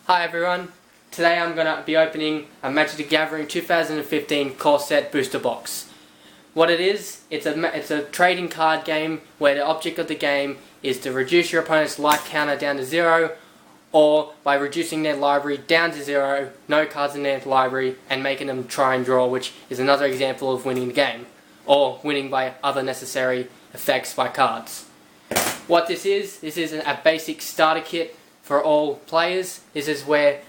Hi everyone, today I'm going to be opening a Magic the Gathering 2015 core set booster box. What it is, it's a trading card game where the object of the game is to reduce your opponent's life counter down to 0, or by reducing their library down to 0, no cards in their library, and making them try and draw, which is another example of winning the game, or winning by other necessary effects by cards. What this is a basic starter kit for all players. This is where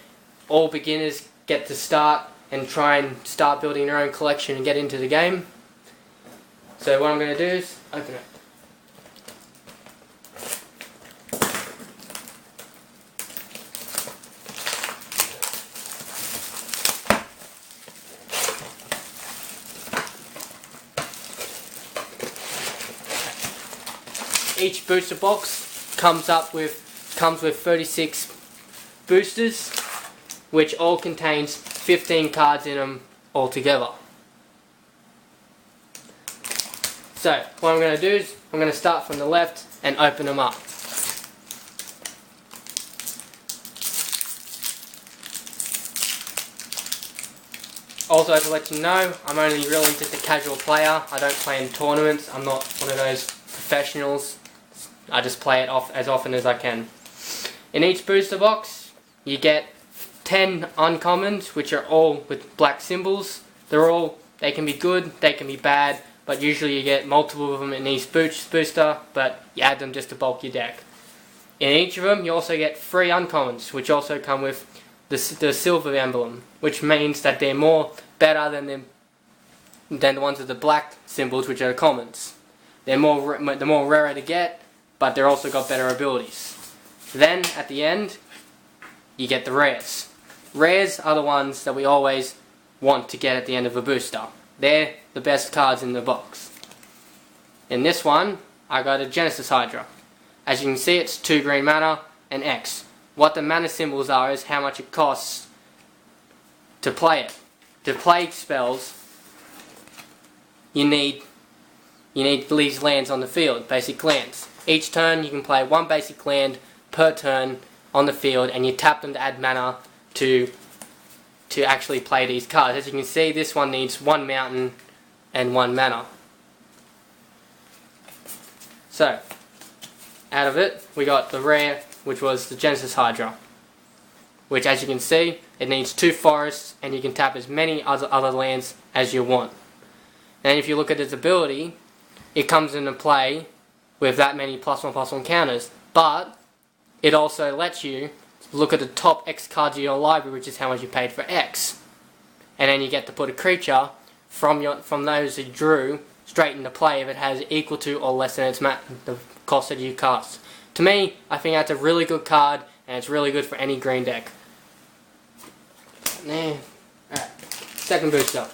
all beginners get to start and try and start building their own collection and get into the game. So what I'm going to do is open it. Each booster box comes with 36 boosters, which all contains 15 cards in them altogether. So what I'm going to do is I'm going to start from the left and open them up. Also, to let you know, I'm only really just a casual player. I don't play in tournaments. I'm not one of those professionals. I just play it as often as I can. In each booster box, you get 10 uncommons, which are all with black symbols. They can be good, they can be bad, but usually you get multiple of them in each booster, but you add them just to bulk your deck. In each of them, you also get 3 uncommons, which also come with the silver emblem, which means that they're better than the ones with the black symbols, which are the commons. They're more rarer to get, but they're also got better abilities. Then, at the end, you get the rares. Rares are the ones that we always want to get at the end of a booster. They're the best cards in the box. In this one, I got a Genesis Hydra. As you can see, it's 2 green mana and X. What the mana symbols are is how much it costs to play it. To play spells, you need these lands on the field, basic lands. Each turn you can play 1 basic land per turn on the field, and you tap them to add mana to actually play these cards. As you can see, this one needs 1 mountain and 1 mana. So, out of it, we got the rare, which was the Genesis Hydra, which, as you can see, it needs 2 forests, and you can tap as many other lands as you want. And if you look at its ability, it comes into play with that many +1/+1 counters, but it also lets you look at the top X cards of your library, which is how much you paid for X, and then you get to put a creature from those you drew straight into play if it has equal to or less than the cost that you cast. To me, I think that's a really good card, and it's really good for any green deck. Alright, second booster.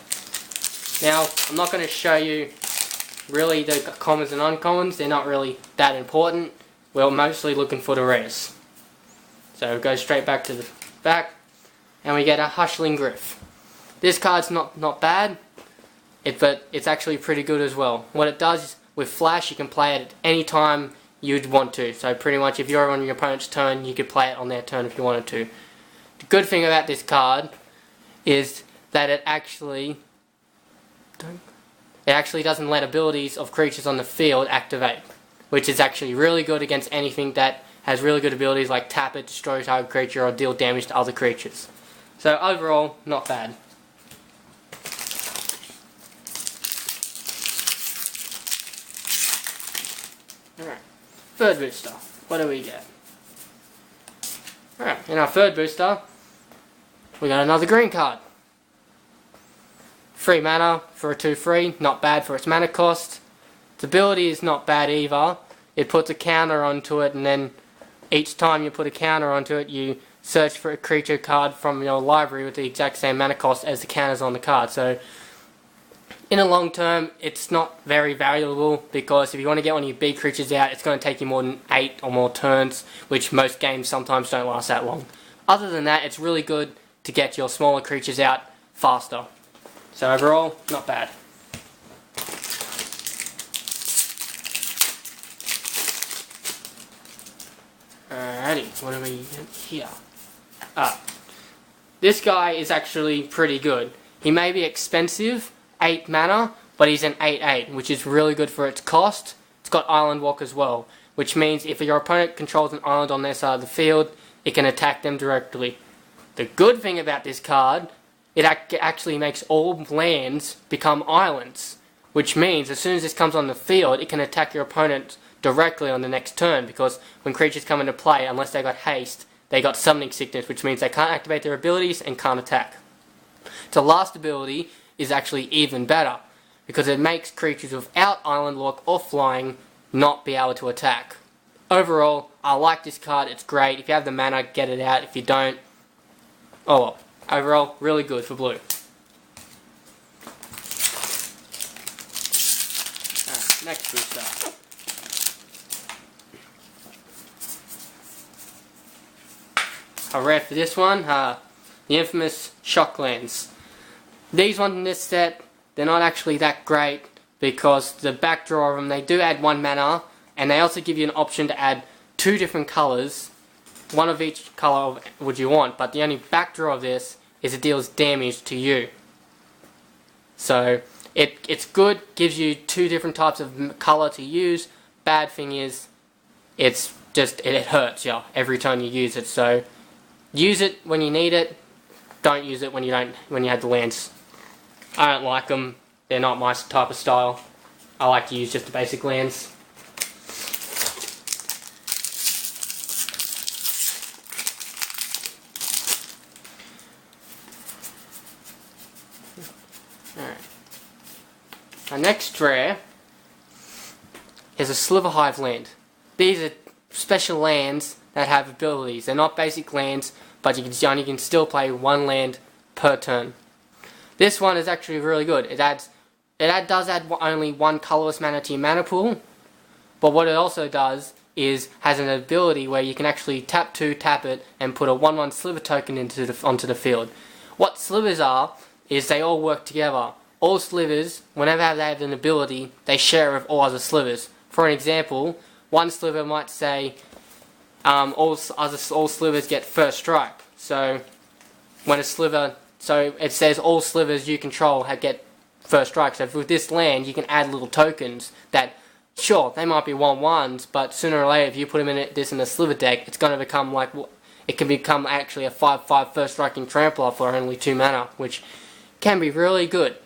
Now, I'm not going to show you really the commons and uncommons. They're not really that important. We're mostly looking for the rares. So we go straight back to the back, and we get a Hushling Griff. This card's not bad, but it's actually pretty good as well. What it does is, with Flash, you can play it at any time you'd want to. So pretty much if you're on your opponent's turn, you could play it on their turn if you wanted to. The good thing about this card is that it actually doesn't let abilities of creatures on the field activate, which is actually really good against anything that has really good abilities like tap it, destroy a target creature, or deal damage to other creatures. So overall, not bad. Alright, third booster. What do we get? Alright, in our third booster, we got another green card. 3 mana for a 2/3, not bad for its mana cost. Its ability is not bad either. It puts a counter onto it, and then each time you put a counter onto it, you search for a creature card from your library with the exact same mana cost as the counters on the card. So, in the long term, it's not very valuable, because if you want to get one of your big creatures out, it's going to take you more than 8 or more turns, which most games sometimes don't last that long. Other than that, it's really good to get your smaller creatures out faster. So overall, not bad. Alrighty, what do we get here? This guy is actually pretty good. He may be expensive, 8 mana, but he's an 8/8, which is really good for its cost. It's got Island Walk as well, which means if your opponent controls an island on their side of the field, it can attack them directly. The good thing about this card, it actually makes all lands become islands, which means as soon as this comes on the field, it can attack your opponent directly on the next turn, because when creatures come into play, unless they got haste, they got summoning sickness, which means they can't activate their abilities and can't attack. The last ability is actually even better, because it makes creatures without Island Lock or flying not be able to attack. Overall, I like this card, it's great. If you have the mana, get it out. If you don't, oh well. Overall, really good for blue. Alright, next booster. A rare for this one, the infamous Shocklands. These ones in this set, they're not actually that great, because the back draw of them, they do add 1 mana, and they also give you an option to add 2 different colours, one of each colour would you want, but the only back draw of this is it deals damage to you. So it's good, gives you 2 different types of colour to use. Bad thing is, it hurts you every time you use it. So use it when you need it. Don't use it when you have the lands. I don't like them. They're not my type of style. I like to use just the basic lands. Alright. Our next rare is a Sliver Hive land. These are special lands that have abilities. They're not basic lands, but you can still play 1 land per turn. This one is actually really good. It does add only 1 colourless mana to your mana pool, but what it also does is has an ability where you can actually tap 2, tap it, and put a 1/1 Sliver token onto the field. What slivers are is they all work together. All slivers, whenever they have an ability, they share with all other slivers. For an example, one sliver might say all slivers get first strike. So when a sliver, so it says all slivers you control get first strike. So with this land, you can add little tokens that, sure, they might be 1/1s, but sooner or later, if you put them in this in a sliver deck, it's going to become like, it can become actually a 5/5 first striking trampler for only 2 mana, which can be really good.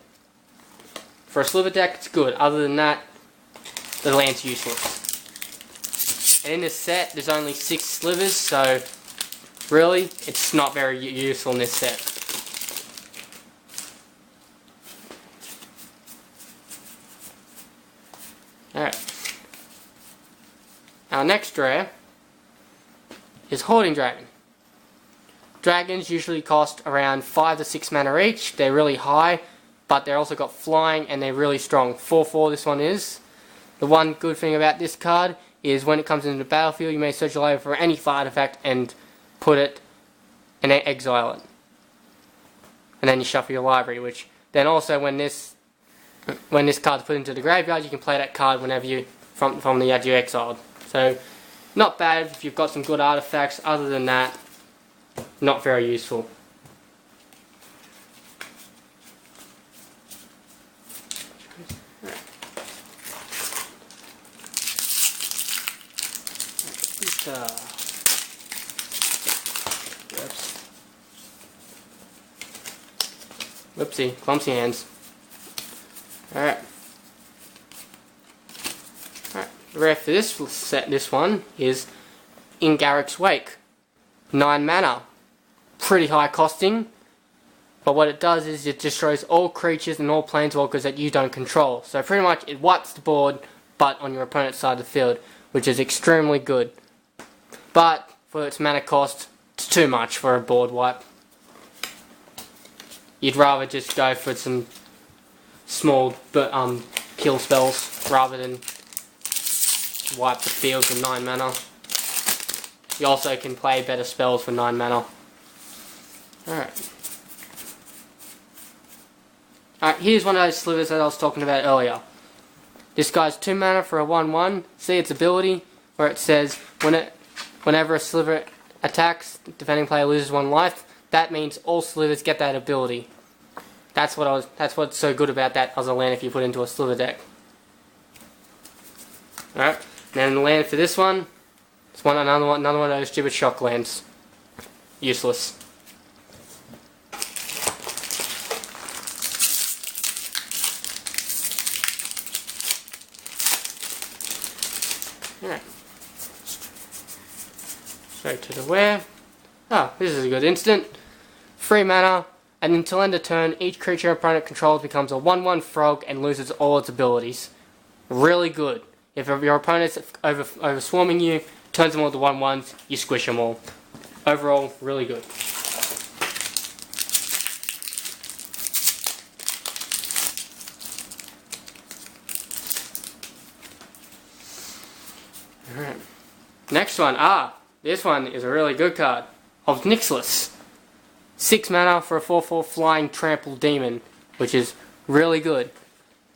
For a sliver deck, it's good. Other than that, the land's useless. And in this set, there's only 6 slivers, so really, it's not very useful in this set. Alright. Our next rare is Hoarding Dragon. Dragons usually cost around 5 to 6 mana each. They're really high, but they're also got flying and they're really strong. 4/4 this one is. The one good thing about this card is when it comes into the battlefield, you may search your library for any artifact and put it and then exile it. And then you shuffle your library, which then also when this card's put into the graveyard, you can play that card whenever you from the edge you exiled. So not bad if you've got some good artifacts. Other than that, not very useful. Whoopsie, clumsy hands. Alright. The rare for this one is in Garruk's Wake. 9 mana. Pretty high costing. But what it does is it destroys all creatures and all planeswalkers that you don't control. So pretty much it wipes the board, but on your opponent's side of the field, which is extremely good. But for its mana cost, it's too much for a board wipe. You'd rather just go for some small kill spells rather than wipe the field for 9 mana. You also can play better spells for 9 mana. Alright. Alright, here's one of those slivers that I was talking about earlier. This guy's 2 mana for a 1/1. See its ability where it says whenever a sliver attacks, defending player loses 1 life. That means all slivers get that ability. That's what's so good about that as a land if you put it into a sliver deck. Alright, then the land for this one, it's another one of those stupid shock lands. Useless. Alright. Straight to the wear. Oh, this is a good instant. 3 mana, and until end of turn, each creature your opponent controls becomes a 1/1 frog and loses all its abilities. Really good. If your opponent's over swarming you, turns them all to 1/1s, you squish them all. Overall, really good. Alright. Next one. This one is a really good card. Of Nixilis. 6 mana for a 4/4 flying trample demon, which is really good.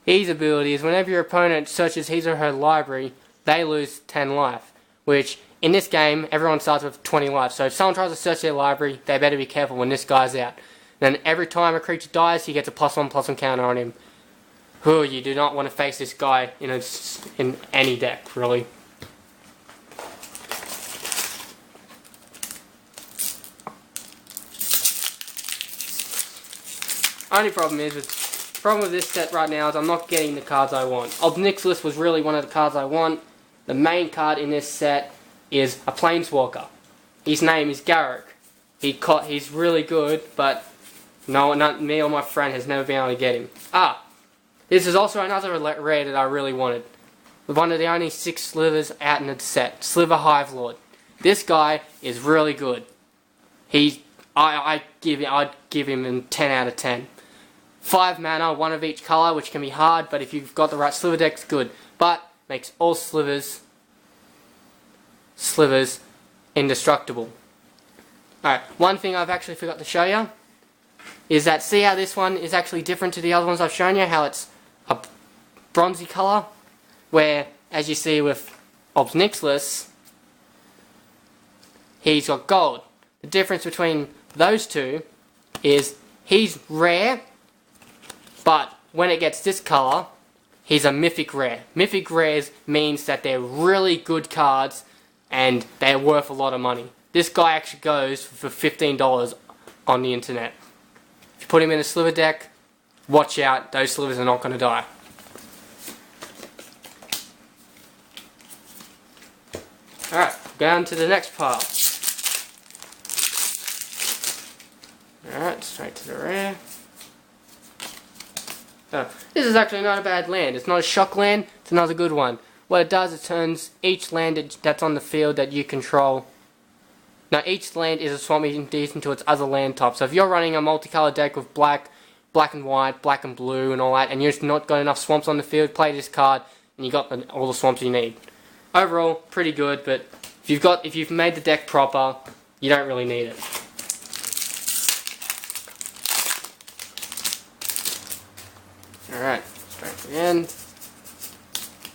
His ability is whenever your opponent searches his or her library, they lose 10 life, which in this game everyone starts with 20 life. So if someone tries to search their library, they better be careful when this guy's out. Then every time a creature dies, he gets a +1/+1 counter on him. You do not want to face this guy in any deck, really. Only problem with this set right now is I'm not getting the cards I want. Nixilis was really one of the cards I want. The main card in this set is a Planeswalker. His name is Garruk. He's really good, but not me or my friend has never been able to get him. This is also another rare that I really wanted. One of the only 6 slivers out in the set. Sliver Hivelord. This guy is really good. I'd give him a 10 out of 10. 5 mana, 1 of each colour, which can be hard, but if you've got the right sliver deck, it's good. But makes all slivers indestructible. Alright, one thing I've actually forgot to show you is that, see how this one is actually different to the other ones I've shown you, how it's a bronzy colour, where, as you see with Nixilis, he's got gold. The difference between those two is he's rare, but when it gets this colour, he's a mythic rare. Mythic rares means that they're really good cards and they're worth a lot of money. This guy actually goes for $15 on the internet. If you put him in a sliver deck, watch out, those slivers are not going to die. Alright, go on to the next pile. Alright, straight to the rear. So, this is actually not a bad land. It's not a shock land, it's another good one. What it does, it turns each land that's on the field that you control. Now, each land is a swamp decent to its other land type. So if you're running a multicolored deck with black and white, black and blue and all that, and you've not got enough swamps on the field, play this card and you got all the swamps you need. Overall, pretty good, but if you've made the deck proper, you don't really need it. Alright, straight to the end.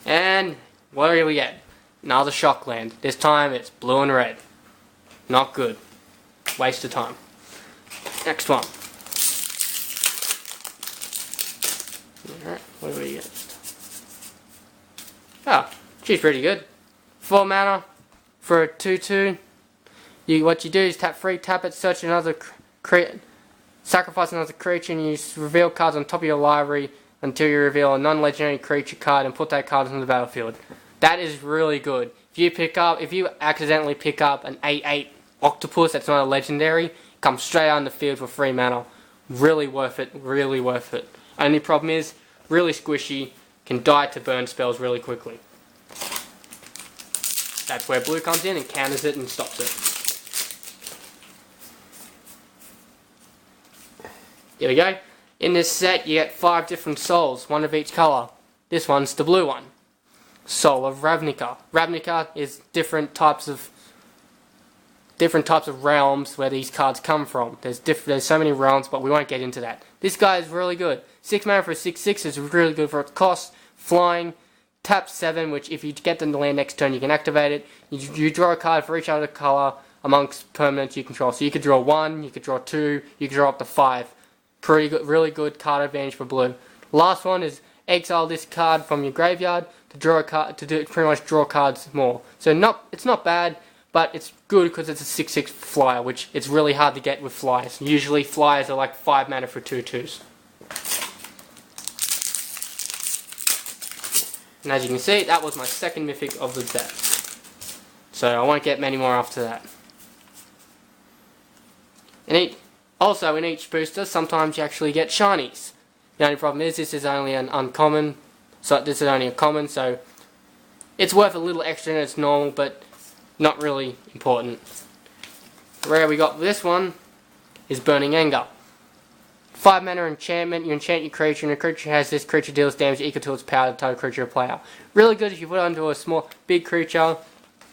And what do we get? Another shock land. This time it's blue and red. Not good. Waste of time. Next one. Alright, what do we get? She's pretty good. 4 mana for a 2/2. What you do is tap it, search another sacrifice another creature, and you reveal cards on top of your library until you reveal a non-legendary creature card and put that card on the battlefield. That is really good. If you accidentally pick up an 8/8 octopus that's not a legendary, comes straight on the field for 3 mana. Really worth it, really worth it. Only problem is, really squishy, can die to burn spells really quickly. That's where blue comes in and counters it and stops it. Here we go. In this set you get 5 different souls, 1 of each colour. This one's the blue one. Soul of Ravnica. Ravnica is different types of realms where these cards come from. There's so many realms, but we won't get into that. This guy is really good. 6 mana for a 6/6 is really good for its cost. Flying, tap 7, which if you get them to land next turn, you can activate it. You draw a card for each other colour amongst permanents you control. So you could draw 1, you could draw 2, you could draw up to 5. Pretty good, really good card advantage for blue. Last one is exile this card from your graveyard to draw a card, pretty much draw cards more. So it's not bad, but it's good because it's a 6/6 flyer, which it's really hard to get with flyers. Usually flyers are like 5 mana for 2/2s. And as you can see, that was my second mythic of the set. So I won't get many more after that. Also in each booster, sometimes you actually get shinies. The only problem is this is only an uncommon, so this is only a common, so it's worth a little extra than it's normal, but not really important. The rare we got for this one is Burning Anger. 5 mana enchantment, you enchant your creature, and the creature has this creature deals damage equal to its power to the target creature or player. Really good if you put it onto a big creature.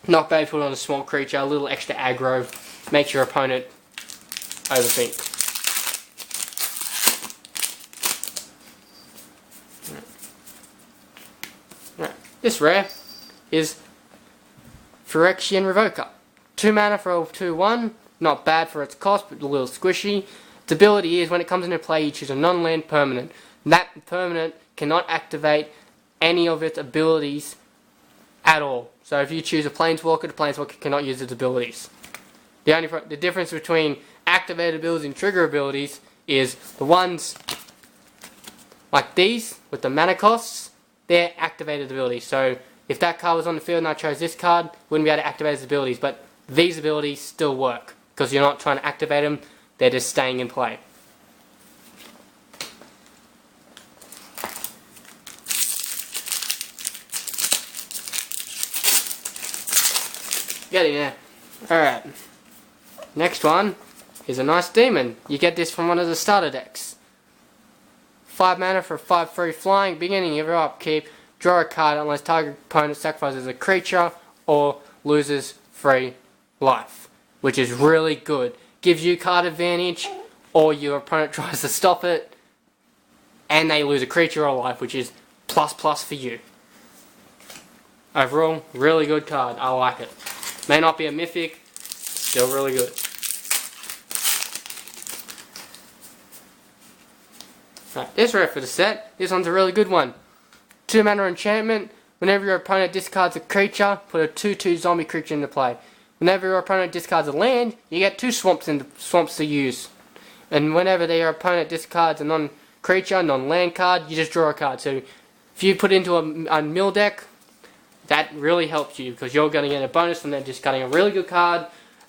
Not bad if you put it on a small creature, a little extra aggro, makes your opponent overthink. Right. This rare is Phyrexian Revoker. 2 mana for a 2/1, not bad for its cost, but a little squishy. Its ability is when it comes into play, you choose a non-land permanent. That permanent cannot activate any of its abilities at all. So if you choose a Planeswalker, the Planeswalker cannot use its abilities. The difference between activated abilities and trigger abilities is the ones like these with the mana costs, they're activated abilities. So if that card was on the field and I chose this card, wouldn't be able to activate its abilities, but these abilities still work because you're not trying to activate them, they're just staying in play. Get in there. Alright. Next one is a nice demon. You get this from one of the starter decks. 5 mana for 5/3 flying. Beginning of your upkeep, draw a card unless target opponent sacrifices a creature or loses 3 life. Which is really good. Gives you card advantage, or your opponent tries to stop it, and they lose a creature or life, which is ++ for you. Overall, really good card. I like it. May not be a mythic, still really good. Right, this rare for the set. This one's a really good one. 2 mana enchantment. Whenever your opponent discards a creature, put a 2/2 zombie creature into play. Whenever your opponent discards a land, you get 2 swamps to use. And whenever your opponent discards a non-creature, non-land card, you just draw a card. So if you put it into a mill deck, that really helps you because you're going to get a bonus from them discarding a really good card,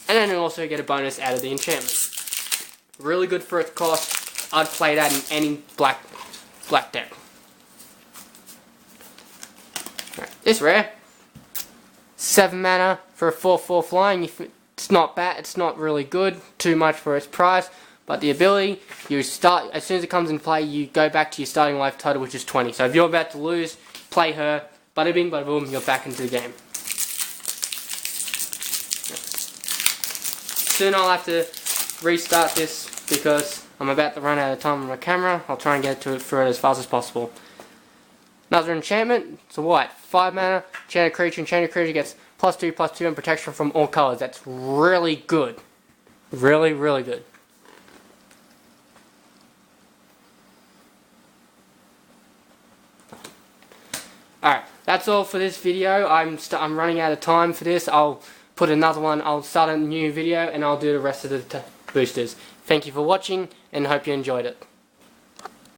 and then you also get a bonus out of the enchantment. Really good for its cost. I'd play that in any black deck. Right, this rare, 7 mana for a 4/4 flying. It's not bad. It's not really good. Too much for its price. But the ability, you start as soon as it comes in play, you go back to your starting life total, which is 20. So if you're about to lose, play her. Bada bing, bada boom. You're back into the game. Soon I'll have to restart this because I'm about to run out of time on my camera. I'll try and get to it through it as fast as possible. Another enchantment. It's a white. 5 mana. Enchanted creature gets +2/+2 and protection from all colors. That's really good. Really, really good. Alright, that's all for this video. I'm running out of time for this. I'll put another one. I'll start a new video and I'll do the rest of the boosters. Thank you for watching and hope you enjoyed it.